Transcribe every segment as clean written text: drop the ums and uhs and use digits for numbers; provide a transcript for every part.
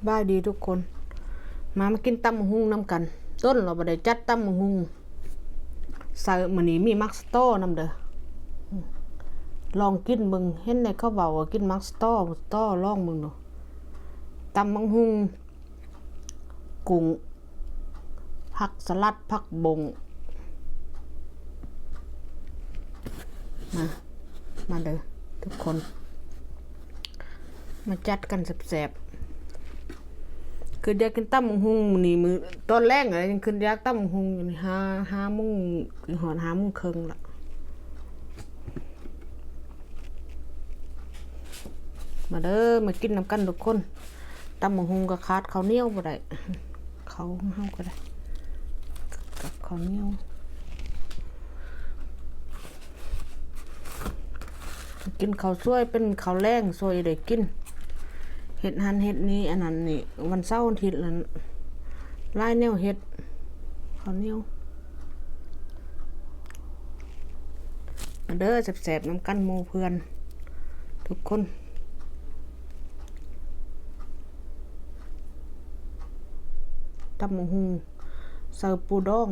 บายดีทุกคนมากินตำบักหุ่งน้ำกันต้นเราบ่ได้จัดตำบักหุ่งใส่มื้อนี้มีมักสตอนำเด้อลองกินเบิ่งเห็นในเขาเว้าว่ากินมักสตอลองเบิ่งดูตำบักหุ่งกุ้งผักสลัดผักบงมาเด้อทุกคนมาจัดกันแซ่บๆคืออยากกินตำบักหุ่งนี่มื้อตอนแรกอะยังคืออยากตำบักหุ่งอยู่นี่5 โมงหอน5 โมงครึ่งละมาเด้อมากินน้ำกันทุกคนตำบักหุ่งก็ขาดข้าวเหนียวบ่ได้เขาเฮาก็ได้กับข้าวเหนียวกินข้าวสวยเป็นข้าวแรงสวยได้กินเฮ็ดหันเฮ็ดนี้อันนั้นนี่วันเสาร์อาทิตย์ละหลายแนวเฮ็ดข้าวเหนียวมาเด้อแซ่บๆน้ำกันหมู่เพื่อนทุกคนตำบักหุ่งใส่ปูดอง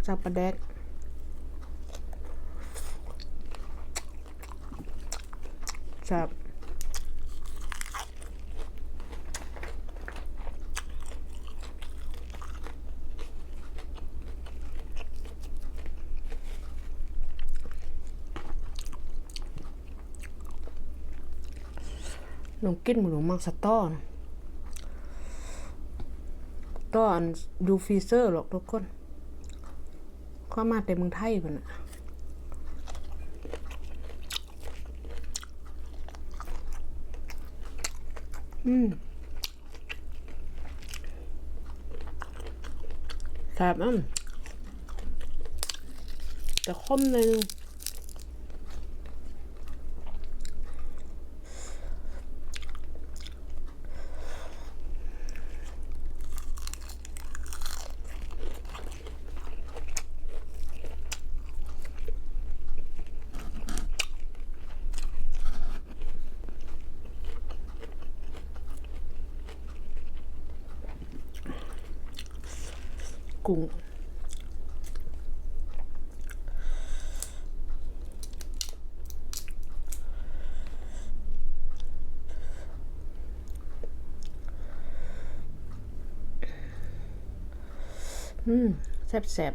ใส่ปลาแดกแซ่บลองกินหมูมักสตอนะตอนดูฟรีเซอร์หรอกทุกคนเข้ามาแต่เมืองไทยพุ่นน่ะแซ่บแต่คมเลยกุ้งแซ่บ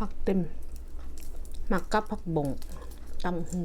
ผักเต็มหมักกับผักบงตำหู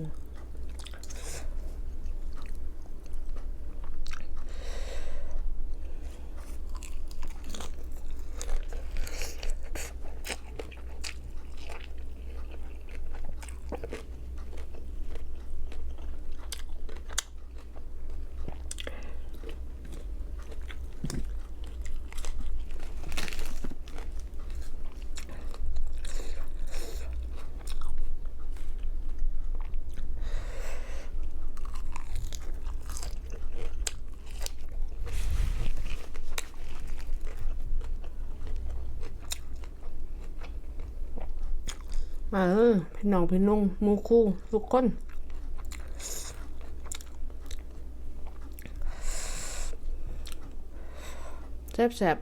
พี่น้องพี่นุ่งหมู่คู่ทุกคนแซ่บ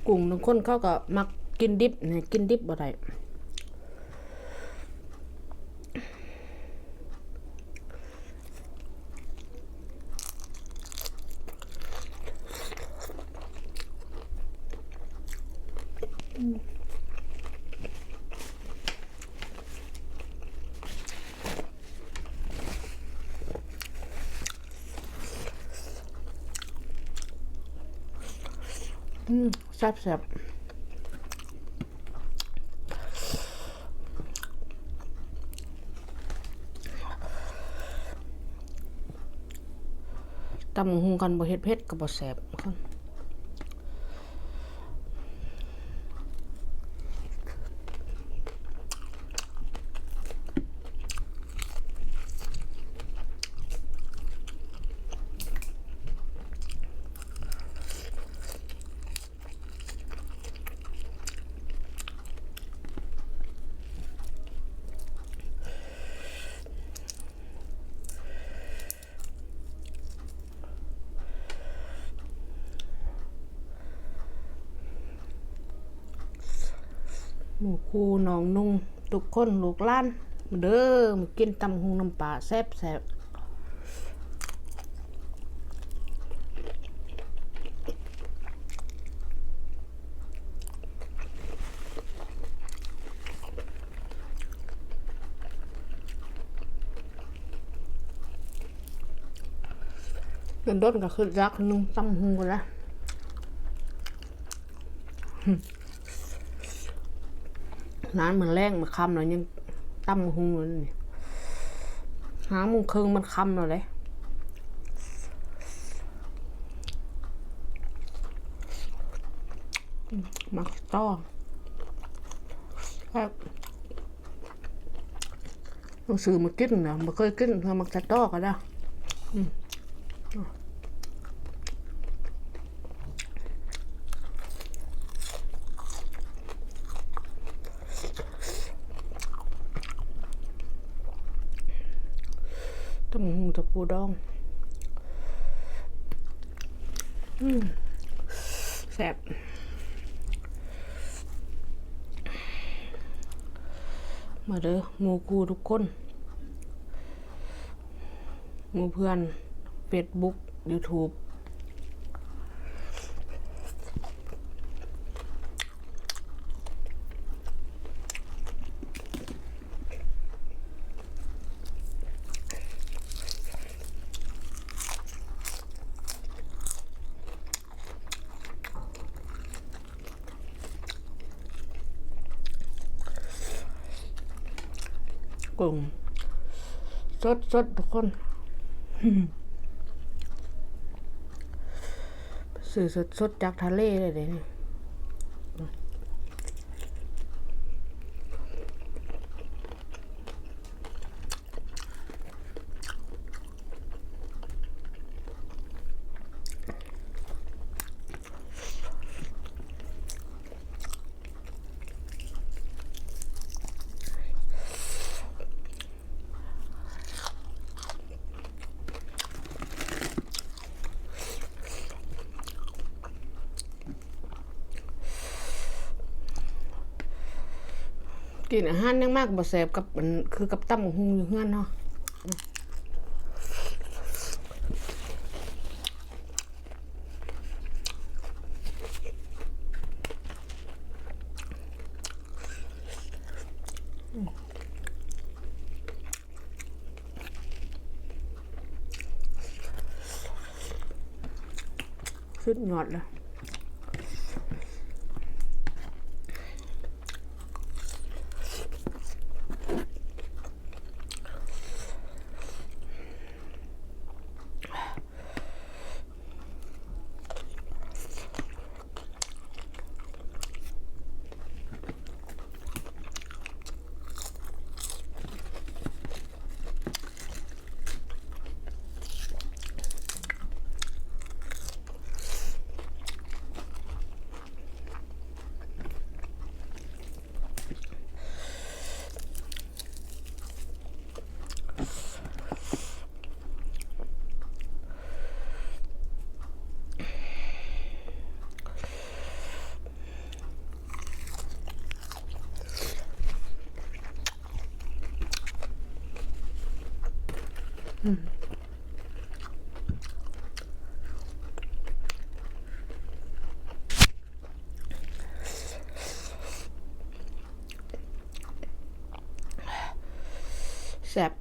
กุ้งบางคนเขาก็มักกินดิบเนี่ยกินดิบบ่ได้แซ่บตำบักหุ่งกันบ่เฮ็ดเผ็ดก็บ่แซ่บ หมู่คูน้องนุ่งทุกคนลูกหลานมาเด้อมากินตำหุงน้ำปลาแซ่บแซ่บเดินด้นก็คือรักนุ่งตำหุงกันละร้านมันแรงมันคำเลยยังตำหุงเลยนี่5:30มันคำแล้วเลยมักต้อครับต้องซื้อมากินนะไม่เคยกินเพื่อมักจะต้อกันนะตำหุงตะปูดองแซ่บมาเด้อหมู่กูทุกคนหมู่เพื่อน Facebook YouTube กลุ่มสดทุกคนซื้อสดจากทะเลเลยเดี๋ยวนี้กินอาหารยังมากบ่แซ่บกับมันคือกับตำหุงอยู่เฮือนเนาะสุดยอดเลยแซ่บ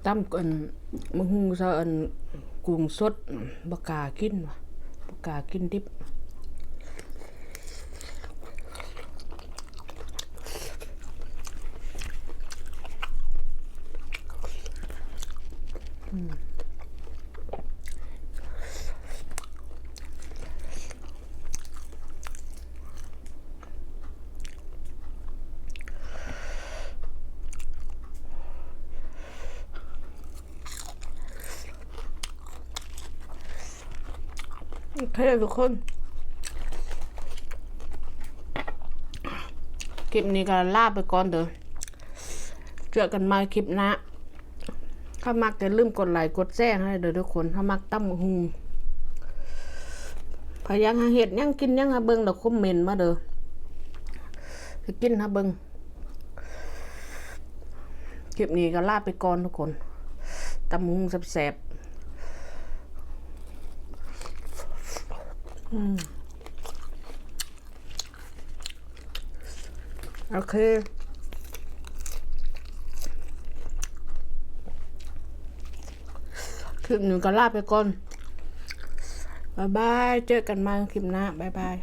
ตำกันมะฮุงซะอันกุ้งสดบ่กล้ากินว่ะบ่กล้ากินดิบโอเคทุกคน คลิปนี้ก็ลาไปก่อนเด้อเจอกันใหม่คลิปหน้าถ้ามักอย่าลืมกดไลค์กดแชร์ให้เด้อทุกคนถ้ามักตำบักหุ่งพะยังหาเฮ็ดยังกินยังหาเบิ่งแล้วคอมเมนต์มาเด้อสิกินหาเบิ่งคลิปนี้ก็ลาไปก่อนทุกคนตำบักหุ่งแซ่บๆโอเคคลิปนี้ก็ลาไปก่อนบ๊ายบายเจอกันใหม่คลิปหน้าบ๊ายบาย